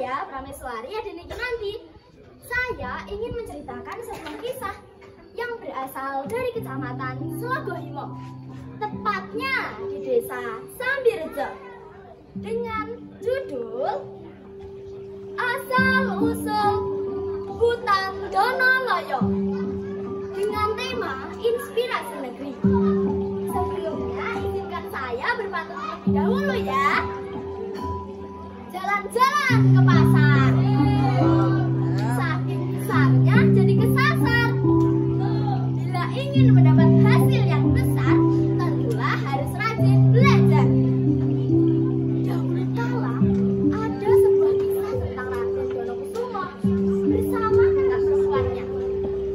saya Prameswari Adeniki nanti. Saya ingin menceritakan sebuah kisah yang berasal dari Kecamatan Slogohimo, tepatnya di Desa Sambirejo, dengan judul Asal Usul Hutan Donoloyo, dengan tema Inspirasi Negeri. Sebelumnya izinkan saya berpantun terlebih dahulu ya. Jalan-jalan ke pasar, saking besarnya jadi kesasar. Bila ingin mendapat hasil yang besar, tentulah harus rajin belajar. Dahulu kala ada sebuah kisah tentang Raden Donokusumo bersama kakak perempuannya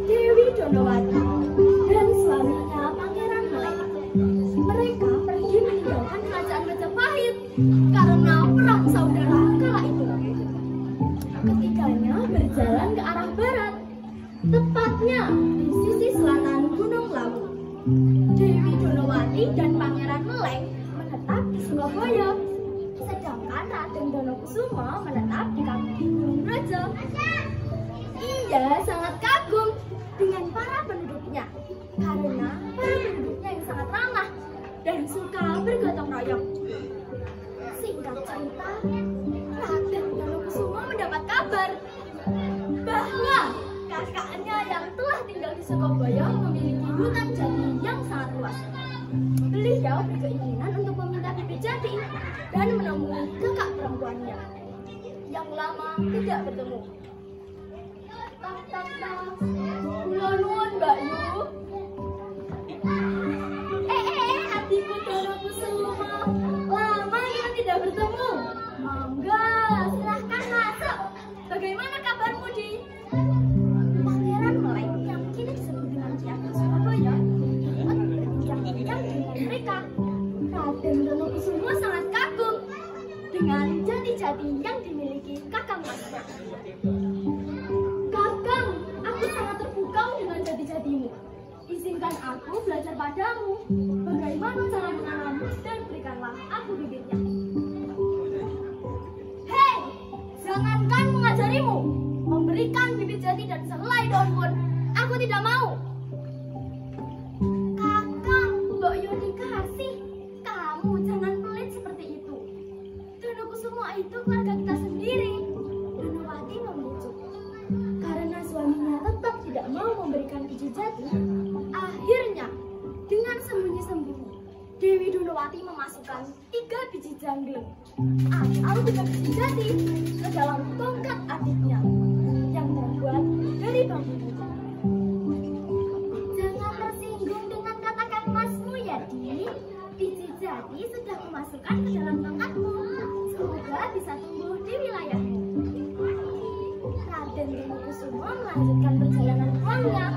Dewi Donowati dan suaminya Pangeran Melek. Mereka pergi meninggalkan kerajaan Majapahit karena perang saudara kala itu. Ketiganya berjalan ke arah barat, tepatnya di sisi selatan Gunung Lawu. Dewi Donowati dan Pangeran Melek menetap di Surabaya, sedangkan Raden Donokusumo menetap di Kampung Brojo. Ia sangat kagum dengan para penduduknya, karena para penduduknya yang sangat ramah dan suka bergotong royong. Singkat cerita, Raden Donokusumo mendapat kabar bahwa kakaknya yang telah tinggal di Surabaya memiliki hutan jati yang sangat luas. Beliau berkeinginan untuk meminta bibit jati dan menemui kakak perempuannya yang lama tidak bertemu. Tak. Kula nuwun Mbak Yu. Hatiku Donokusumo, lama kita tidak bertemu. Monggo, silahkan masuk. Bagaimana kabarmu, Di? Pangeran Melek yang kini disebut dengan Ki Ageng Surabaya ikut berbincang-bincang dengan mereka. Raden Donokusumo sangat kagum dengan jati-jati yang dimiliki kakang masnya. Kakang, aku sangat terpukau dengan jati-jatimu. Izinkan aku belajar padamu bagaimana cara menanam dan berikanlah aku bibitnya. Hei, jangankan mengajarimu, memberikan bibit jati dan selai daun pun aku tidak mau. Kakang, Mbok Yudi kasih, kamu jangan pelit seperti itu. Donokusumo itu keluarga kita sendiri. Donowati membujuk. Karena suaminya tetap tidak mau memberikan biji jati, akhirnya dengan sembunyi-sembunyi Dewi Donowati memasukkan 3 biji janggleng atau 3 biji jati ke dalam tongkat adiknya yang terbuat dari bambu baja. Jangan tersinggung dengan kata-kata masmu ya, Di. Biji jati sudah memasukkan ke dalam tongkatmu. Semoga bisa tumbuh di wilayahmu. Raden Donokusumo melanjutkan perjalanan pulangnya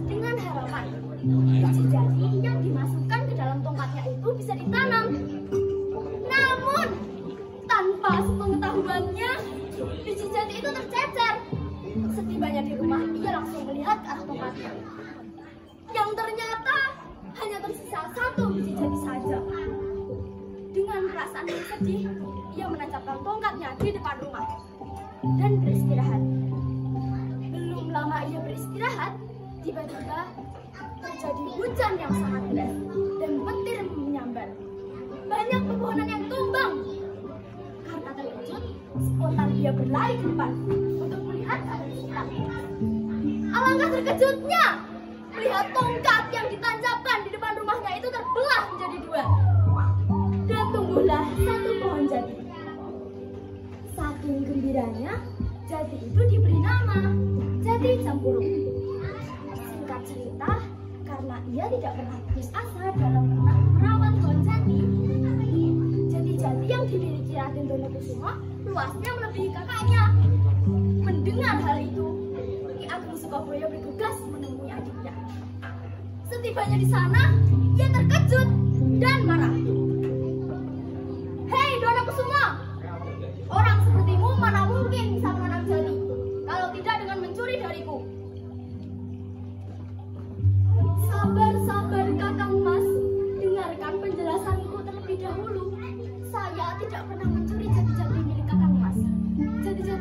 dengan harapan biji jati yang dimasukkan ke dalam tongkatnya itu bisa ditanam. Namun tanpa sepengetahuannya, biji jati itu tercecer. Setibanya di rumah, ia langsung melihat ke arah tongkatnya, yang ternyata hanya tersisa 1 biji jati saja. Dengan perasaan yang sedih, ia menancapkan tongkatnya di depan rumah dan beristirahat. Belum lama ia beristirahat, tiba-tiba terjadi hujan yang sangat deras dan petir menyambar. Banyak pepohonan yang tumbang. Karena terkejut, spontan ia berlari ke depan untuk melihat keadaan sekitar. Alangkah terkejutnya melihat tongkat yang ditancapkan di depan rumahnya itu terbelah menjadi 2 dan tumbuhlah 1 pohon jati. Saking gembiranya, jati itu diberi nama Jati Campurung. Singkat cerita, karena ia tidak pernah putus asa dalam merawat pohon jati, jati-jati yang dimiliki Raden Donokusumo luasnya melebihi kakaknya. Mendengar hal itu, Ki Ageng Surabaya bergegas menemui adiknya. Setibanya di sana, ia terkejut dan marah. Hei Donokusumo, orang sepertimu mana mungkin bisa menanam jati, kalau tidak dengan mencuri dariku. Sabar Kakang Mas, dengarkan penjelasanku terlebih dahulu. Saya tidak pernah mencuri jati-jati milik Kakang Mas. Jati-jati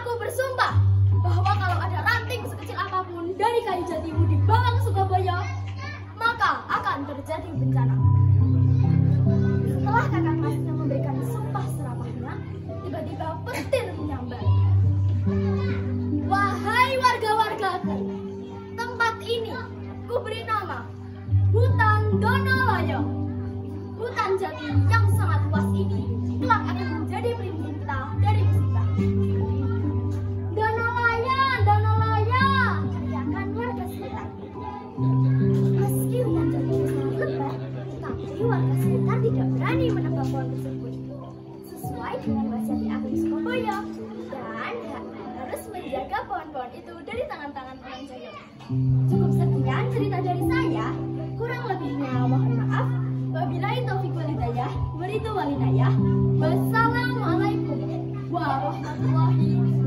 Aku bersumpah bahwa kalau ada ranting sekecil apapun dari kayu jatimu di Bawang Sukobaya, maka akan terjadi bencana. Setelah kakak Masnya memberikan sumpah serapahnya, tiba-tiba petir menyambar. Wahai warga-wargaku, tempat ini ku beri nama Hutan Donolaya. Hutan jati yang sangat luas ini kelak akan menjadi pelindung kita dari musibah. Donolaya, Donolaya, teriakan warga sekitar. Meski hutan jati sangat lebat, tapi warga sekitar tidak berani menebang pohon tersebut. Sesuai dengan wasiat Ageng Sukobaya, dan harus menjaga pohon-pohon itu dari tangan-tangan orang jaya. Cukup sekian cerita dari saya. Kurang lebihnya mohon maaf. Wabillahi taufiq wal hidayah. Wassalamualaikum warahmatullahi wabarakatuh.